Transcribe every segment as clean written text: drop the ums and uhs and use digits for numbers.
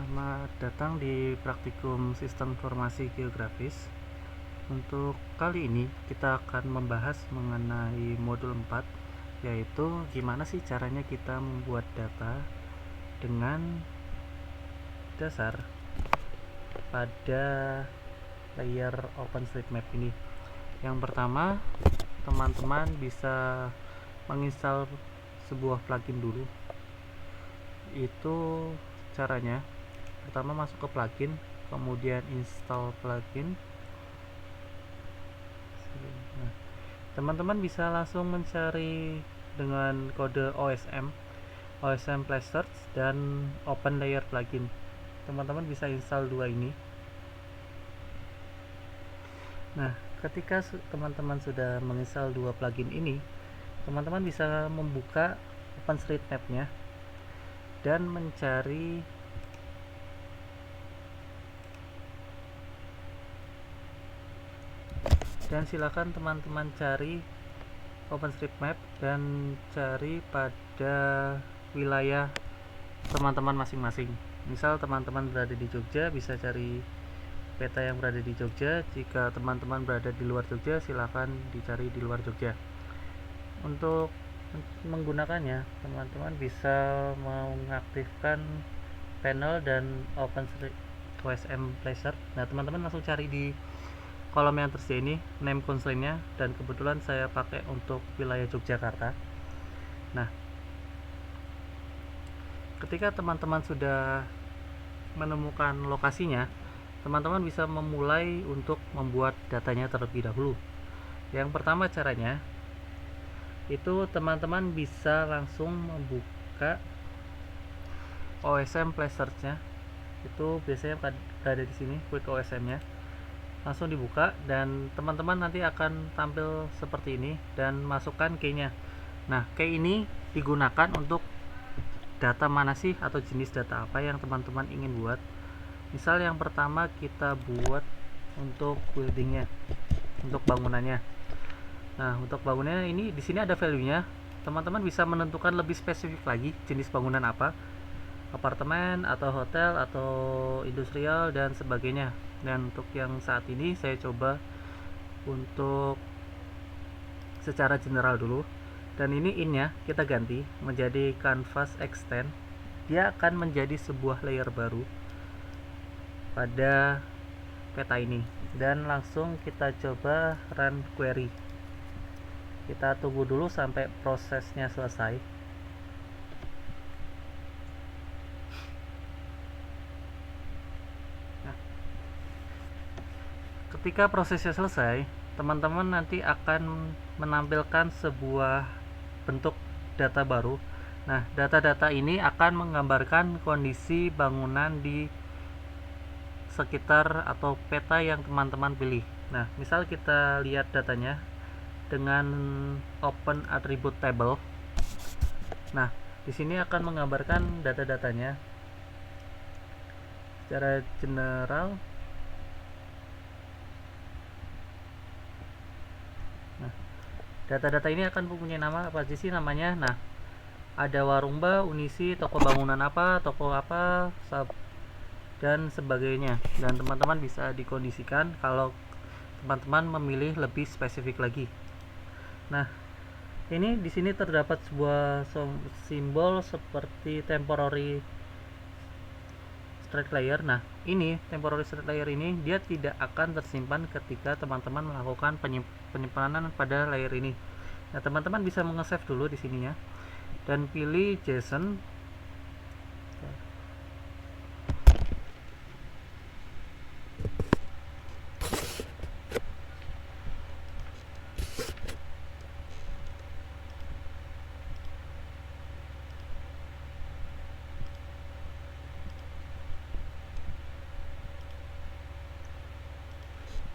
Selamat datang di Praktikum Sistem Informasi Geografis. Untuk kali ini kita akan membahas mengenai modul 4, yaitu gimana sih caranya kita membuat data dengan dasar pada layer OpenStreetMap ini. Yang pertama, teman-teman bisa menginstal sebuah plugin dulu. Itu caranya. Pertama masuk ke plugin, kemudian install plugin. Nah, teman-teman bisa langsung mencari dengan kode OSM Play Search dan Open Layer Plugin. Teman-teman bisa install dua ini. Nah, ketika teman-teman sudah menginstal dua plugin ini, teman-teman bisa membuka OpenStreetMap-nya dan mencari dan silakan teman-teman cari OpenStreetMap dan cari pada wilayah teman-teman masing-masing. Misal teman-teman berada di Jogja, bisa cari peta yang berada di Jogja. Jika teman-teman berada di luar Jogja, silakan dicari di luar Jogja. Untuk menggunakannya, teman-teman bisa mengaktifkan panel dan OSM Play Search. Nah, teman-teman langsung cari di kolom yang tersedia ini name constraint-nya, dan kebetulan saya pakai untuk wilayah Yogyakarta. Nah, ketika teman-teman sudah menemukan lokasinya, teman-teman bisa memulai untuk membuat datanya terlebih dahulu. Yang pertama caranya itu teman-teman bisa langsung membuka OSM Play Search-nya. Itu biasanya berada di sini, quick OSM-nya. Langsung dibuka dan teman-teman nanti akan tampil seperti ini dan masukkan key-nya. Nah, key ini digunakan untuk data mana sih atau jenis data apa yang teman-teman ingin buat. Misal yang pertama kita buat untuk buildingnya, untuk bangunannya. Nah, untuk bangunannya ini di sini ada value-nya. Teman-teman bisa menentukan lebih spesifik lagi jenis bangunan apa, apartemen atau hotel atau industrial dan sebagainya. Dan untuk yang saat ini saya coba untuk secara general dulu, dan ini in-nya kita ganti menjadi canvas extend. Dia akan menjadi sebuah layer baru pada peta ini, dan langsung kita coba run query. Kita tunggu dulu sampai prosesnya selesai. Ketika prosesnya selesai, teman-teman nanti akan menampilkan sebuah bentuk data baru. Nah, data-data ini akan menggambarkan kondisi bangunan di sekitar atau peta yang teman-teman pilih. Nah, misal kita lihat datanya dengan open attribute table. Nah, di sini akan menggambarkan data-datanya secara general. Data-data ini akan mempunyai nama apa sih namanya. Nah, ada warung Mbak, Unisi, toko bangunan apa, toko apa, dan sebagainya. Dan teman-teman bisa dikondisikan kalau teman-teman memilih lebih spesifik lagi. Nah, ini di sini terdapat sebuah simbol seperti temporary straight layer. Nah, ini temporary straight layer ini dia tidak akan tersimpan ketika teman-teman melakukan penyimpanan pada layer ini. Nah, teman-teman bisa nge-save dulu di sininya dan pilih JSON.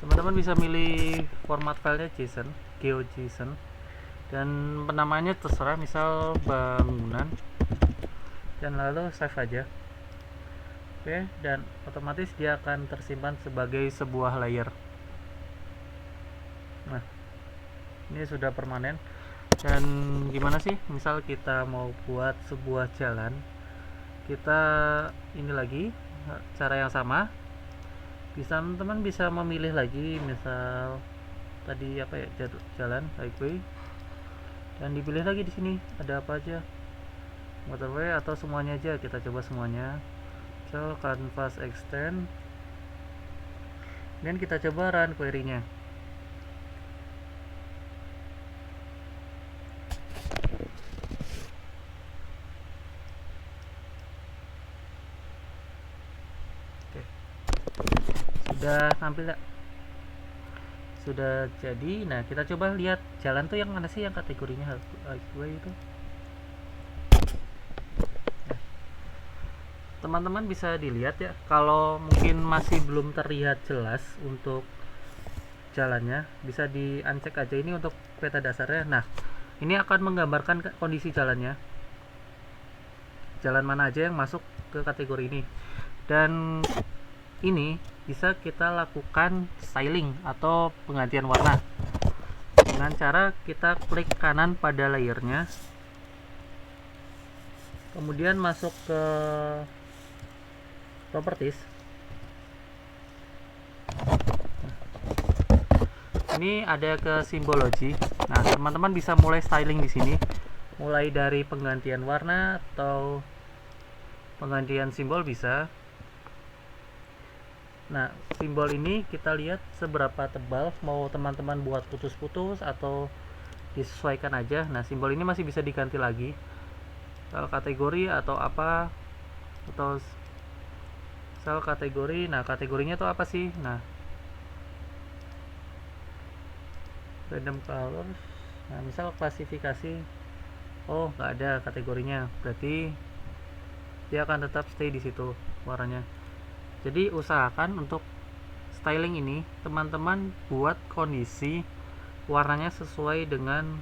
Teman-teman bisa milih format filenya JSON, GeoJSON, dan penamanya terserah, misal bangunan, dan lalu save aja. Oke, dan otomatis dia akan tersimpan sebagai sebuah layer. Nah, ini sudah permanen. Dan gimana sih misal kita mau buat sebuah jalan, kita ini lagi cara yang sama, teman-teman bisa memilih lagi, misal tadi apa ya, jalan highway, dan dipilih lagi di sini ada apa aja, motorway atau semuanya aja. Kita coba semuanya, so canvas extend, dan kita coba run query-nya. Oke, sudah tampil ya, sudah jadi. Nah, kita coba lihat jalan tuh yang mana sih yang kategorinya highway itu. Teman-teman bisa dilihat ya, kalau mungkin masih belum terlihat jelas untuk jalannya, bisa di uncheck aja ini untuk peta dasarnya. Nah, ini akan menggambarkan kondisi jalannya, jalan mana aja yang masuk ke kategori ini. Dan ini bisa kita lakukan styling atau penggantian warna dengan cara kita klik kanan pada layernya, kemudian masuk ke properties. Ini ada ke simbology. Nah, teman-teman bisa mulai styling di sini, mulai dari penggantian warna atau penggantian simbol bisa. Nah, simbol ini kita lihat seberapa tebal, mau teman-teman buat putus-putus atau disesuaikan aja. Nah, simbol ini masih bisa diganti lagi, kategori atau apa, atau sel kategori. Nah, kategorinya tuh apa sih? Nah, random colors. Nah, misal klasifikasi, oh nggak ada kategorinya, berarti dia akan tetap stay di situ warnanya. Jadi usahakan untuk styling ini teman-teman buat kondisi warnanya sesuai dengan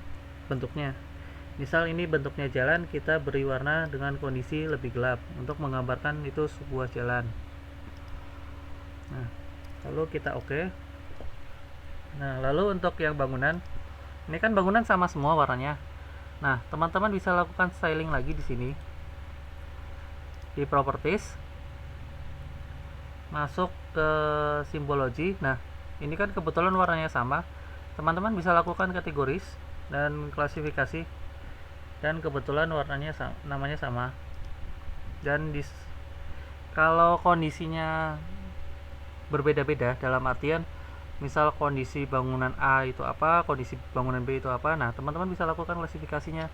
bentuknya. Misal ini bentuknya jalan, kita beri warna dengan kondisi lebih gelap untuk menggambarkan itu sebuah jalan. Nah, lalu kita oke. Nah, lalu untuk yang bangunan, ini kan bangunan sama semua warnanya. Nah, teman-teman bisa lakukan styling lagi di sini, di properties, masuk ke simbology. Nah, ini kan kebetulan warnanya sama, teman-teman bisa lakukan kategoris dan klasifikasi, dan kebetulan warnanya namanya sama. Dan kalau kondisinya berbeda-beda, dalam artian misal kondisi bangunan A itu apa, kondisi bangunan B itu apa, nah teman-teman bisa lakukan klasifikasinya,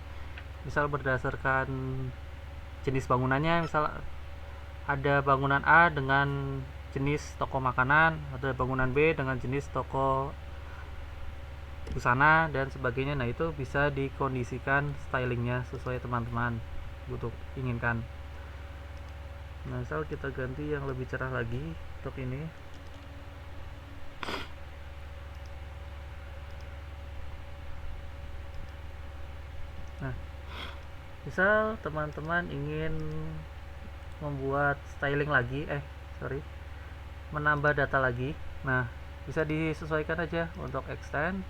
misal berdasarkan jenis bangunannya. Misal ada bangunan A dengan jenis toko makanan, ada bangunan B dengan jenis toko busana dan sebagainya. Nah, itu bisa dikondisikan stylingnya sesuai teman-teman butuh inginkan. Nah, misal kita ganti yang lebih cerah lagi untuk ini. Nah, misal teman-teman ingin membuat styling lagi, menambah data lagi. Nah, bisa disesuaikan aja untuk extend.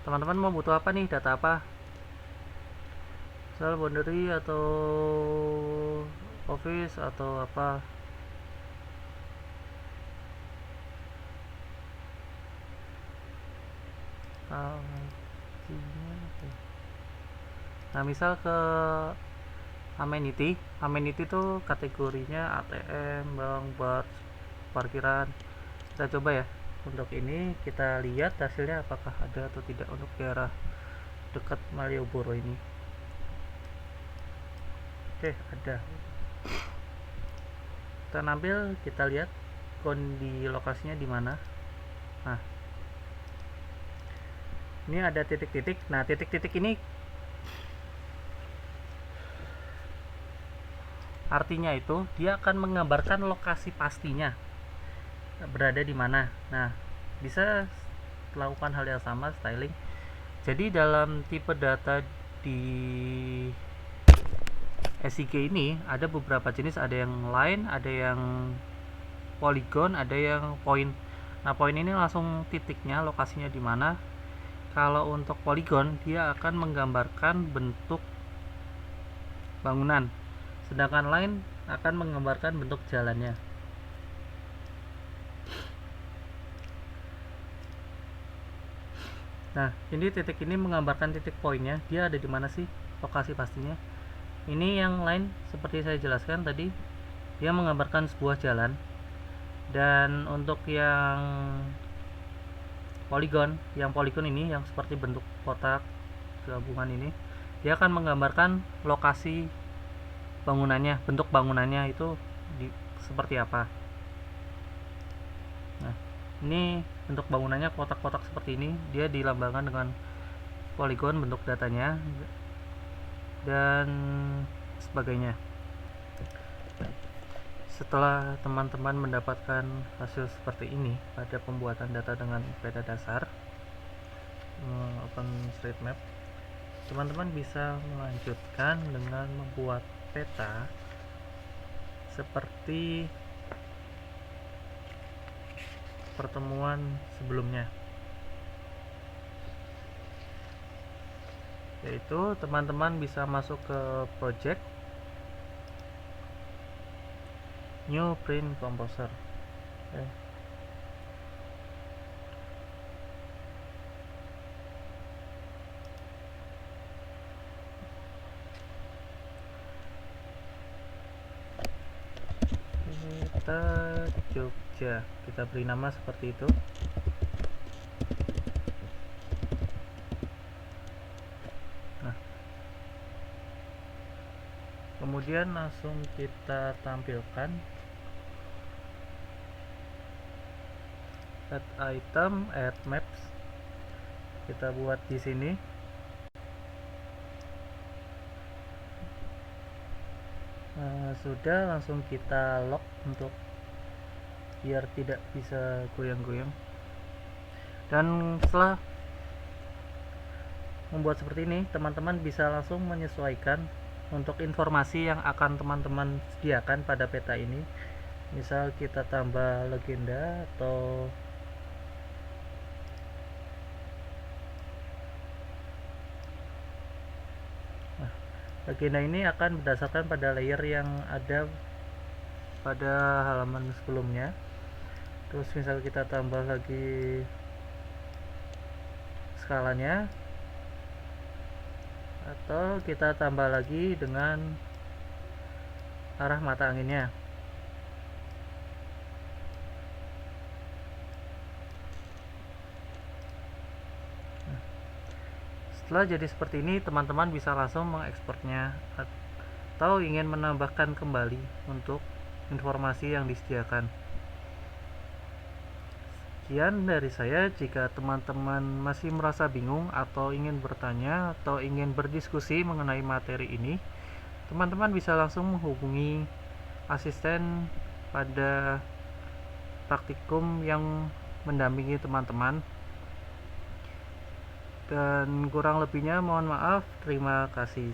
Teman-teman mau butuh apa nih, data apa, misal boundary atau office atau apa. Nah, misal ke amenity tuh kategorinya ATM, bank, bar, parkiran. Kita coba ya, untuk ini kita lihat hasilnya apakah ada atau tidak untuk daerah dekat Malioboro ini. Oke, ada. Kita ambil, kita lihat di lokasinya di mana. Nah, ini ada titik-titik. Nah, titik-titik ini artinya itu dia akan menggambarkan lokasi pastinya berada di mana. Nah, bisa lakukan hal yang sama, styling. Jadi dalam tipe data di SIG ini ada beberapa jenis, ada yang line, ada yang polygon, ada yang point. Nah, point ini langsung titiknya, lokasinya di mana. Kalau untuk polygon dia akan menggambarkan bentuk bangunan, sedangkan line akan menggambarkan bentuk jalannya. Nah, ini titik ini menggambarkan titik poinnya, dia ada di mana sih lokasi pastinya. Ini yang lain seperti saya jelaskan tadi, dia menggambarkan sebuah jalan. Dan untuk yang poligon ini yang seperti bentuk kotak gabungan ini, dia akan menggambarkan lokasi bangunannya, bentuk bangunannya itu seperti apa. Nah, ini bentuk bangunannya kotak-kotak seperti ini, dia dilambangkan dengan poligon bentuk datanya dan sebagainya. Setelah teman-teman mendapatkan hasil seperti ini pada pembuatan data dengan peta dasar OpenStreetMap, teman-teman bisa melanjutkan dengan membuat peta seperti pertemuan sebelumnya, yaitu teman-teman bisa masuk ke project, new print composer. Kita Jogja, kita beri nama seperti itu. Nah, kemudian langsung kita tampilkan add item, add maps, kita buat di sini. Sudah, langsung kita lock untuk biar tidak bisa goyang-goyang. Dan setelah membuat seperti ini, teman-teman bisa langsung menyesuaikan untuk informasi yang akan teman-teman sediakan pada peta ini. Misal kita tambah legenda atau legenda ini akan berdasarkan pada layer yang ada pada halaman sebelumnya. Terus misal kita tambah lagi skalanya, atau kita tambah lagi dengan arah mata anginnya. Setelah jadi seperti ini, teman-teman bisa langsung mengekspornya atau ingin menambahkan kembali untuk informasi yang disediakan. Sekian dari saya. Jika teman-teman masih merasa bingung atau ingin bertanya atau ingin berdiskusi mengenai materi ini, teman-teman bisa langsung menghubungi asisten pada praktikum yang mendampingi teman-teman. Dan kurang lebihnya mohon maaf. Terima kasih.